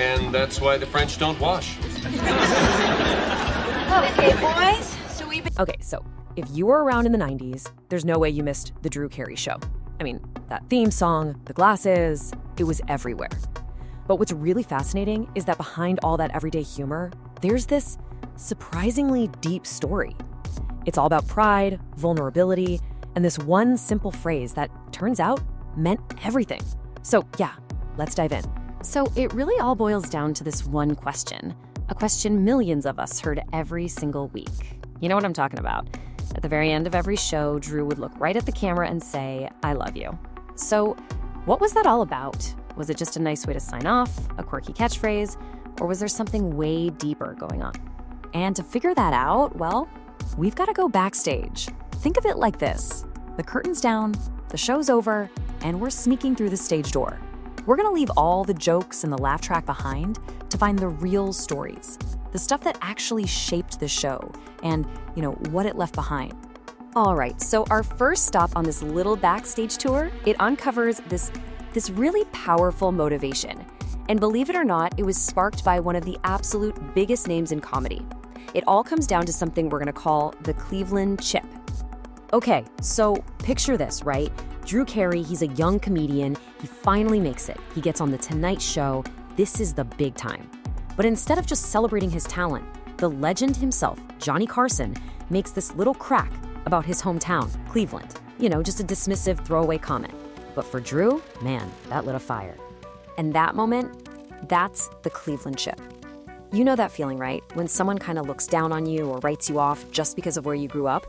And that's why the French don't wash. Okay, boys. Okay, so if you were around in the 90s, there's no way you missed the Drew Carey Show. I mean, that theme song, the glasses, it was everywhere. But what's really fascinating is that behind all that everyday humor, there's this surprisingly deep story. It's all about pride, vulnerability, and this one simple phrase that turns out meant everything. So yeah, let's dive in. So it really all boils down to this one question, a question millions of us heard every single week. You know what I'm talking about. At the very end of every show, Drew would look right at the camera and say, "I love you." So what was that all about? Was it just a nice way to sign off, a quirky catchphrase, or was there something way deeper going on? And to figure that out, well, we've got to go backstage. Think of it like this. The curtain's down, the show's over, and we're sneaking through the stage door. We're gonna leave all the jokes and the laugh track behind to find the real stories, the stuff that actually shaped the show and, what it left behind. All right, so our first stop on this little backstage tour, it uncovers this really powerful motivation. And believe it or not, it was sparked by one of the absolute biggest names in comedy. It all comes down to something we're gonna call the Cleveland chip. Okay, so picture this, right? Drew Carey, he's a young comedian. He finally makes it. He gets on The Tonight Show. This is the big time. But instead of just celebrating his talent, the legend himself, Johnny Carson, makes this little crack about his hometown, Cleveland. Just a dismissive throwaway comment. But for Drew, man, that lit a fire. And that moment, that's the Cleveland chip. You know that feeling, right? When someone kind of looks down on you or writes you off just because of where you grew up.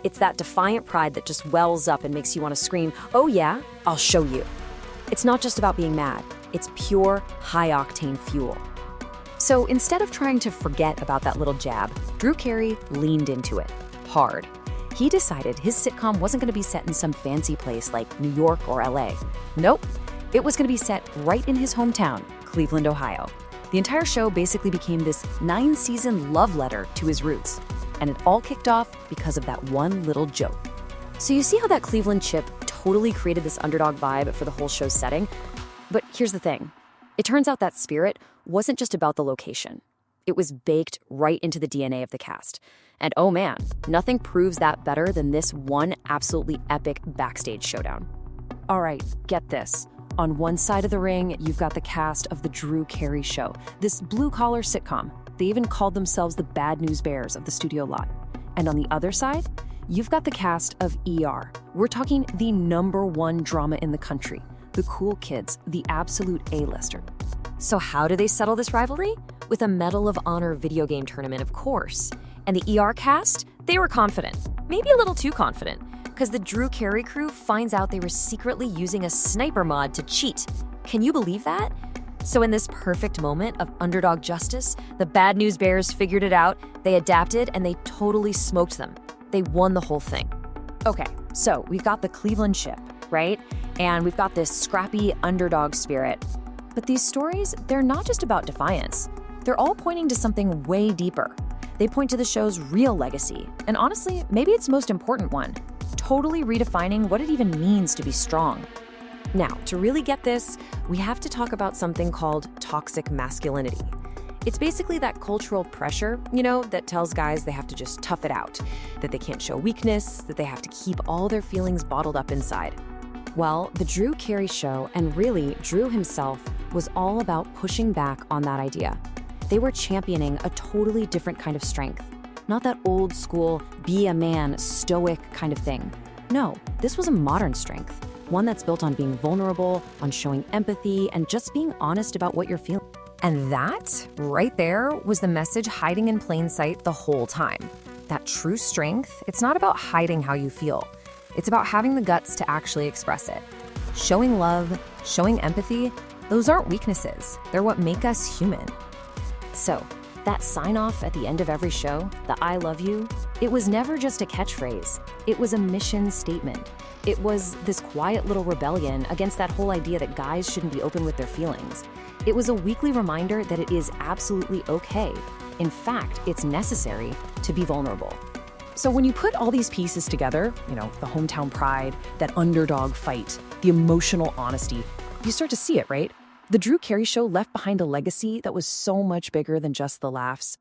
It's that defiant pride that just wells up and makes you want to scream, "Oh yeah, I'll show you." It's not just about being mad. It's pure, high-octane fuel. So instead of trying to forget about that little jab, Drew Carey leaned into it, hard. He decided his sitcom wasn't going to be set in some fancy place like New York or LA. Nope, it was going to be set right in his hometown, Cleveland, Ohio. The entire show basically became this 9-season love letter to his roots. And it all kicked off because of that one little joke. So you see how that Cleveland chip totally created this underdog vibe for the whole show's setting? But here's the thing. It turns out that spirit wasn't just about the location. It was baked right into the DNA of the cast. And oh man, nothing proves that better than this one absolutely epic backstage showdown. All right, get this. On one side of the ring, you've got the cast of The Drew Carey Show, this blue-collar sitcom. They even called themselves the Bad News Bears of the studio lot. And on the other side, you've got the cast of ER. We're talking the #1 drama in the country, the cool kids, the absolute A-lister. So how do they settle this rivalry? With a Medal of Honor video game tournament, of course. And the ER cast, they were confident, maybe a little too confident, because the Drew Carey crew finds out they were secretly using a sniper mod to cheat. Can you believe that? So in this perfect moment of underdog justice, the Bad News Bears figured it out, they adapted, and they totally smoked them. They won the whole thing. Okay, so we've got the Cleveland chip, right? And we've got this scrappy underdog spirit. But these stories, they're not just about defiance. They're all pointing to something way deeper. They point to the show's real legacy, and honestly, maybe its most important one, totally redefining what it even means to be strong. Now, to really get this, we have to talk about something called toxic masculinity. It's basically that cultural pressure, that tells guys they have to just tough it out, that they can't show weakness, that they have to keep all their feelings bottled up inside. Well, the Drew Carey Show, and really Drew himself, was all about pushing back on that idea. They were championing a totally different kind of strength. Not that old school, be a man, stoic kind of thing. No, this was a modern strength. One that's built on being vulnerable, on showing empathy, and just being honest about what you're feeling. And that, right there, was the message hiding in plain sight the whole time. That true strength, it's not about hiding how you feel. It's about having the guts to actually express it. Showing love, showing empathy, those aren't weaknesses. They're what make us human. So, that sign-off at the end of every show, the "I love you," it was never just a catchphrase. It was a mission statement. It was this quiet little rebellion against that whole idea that guys shouldn't be open with their feelings. It was a weekly reminder that it is absolutely okay. In fact, it's necessary to be vulnerable. So when you put all these pieces together, the hometown pride, that underdog fight, the emotional honesty, you start to see it, right? The Drew Carey Show left behind a legacy that was so much bigger than just the laughs.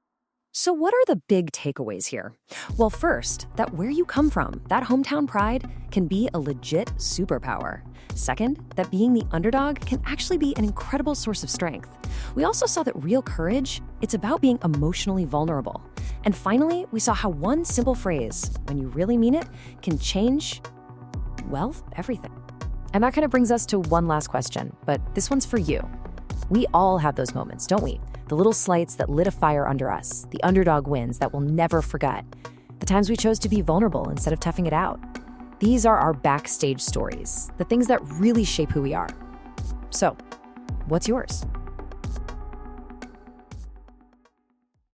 So what are the big takeaways here? Well, first, that where you come from, that hometown pride, can be a legit superpower. Second, that being the underdog can actually be an incredible source of strength. We also saw that real courage, it's about being emotionally vulnerable. And finally, we saw how one simple phrase, when you really mean it, can change, well, everything. And that kind of brings us to one last question, but this one's for you. We all have those moments, don't we? The little slights that lit a fire under us, the underdog wins that we'll never forget, the times we chose to be vulnerable instead of toughing it out. These are our backstage stories, the things that really shape who we are. So, what's yours?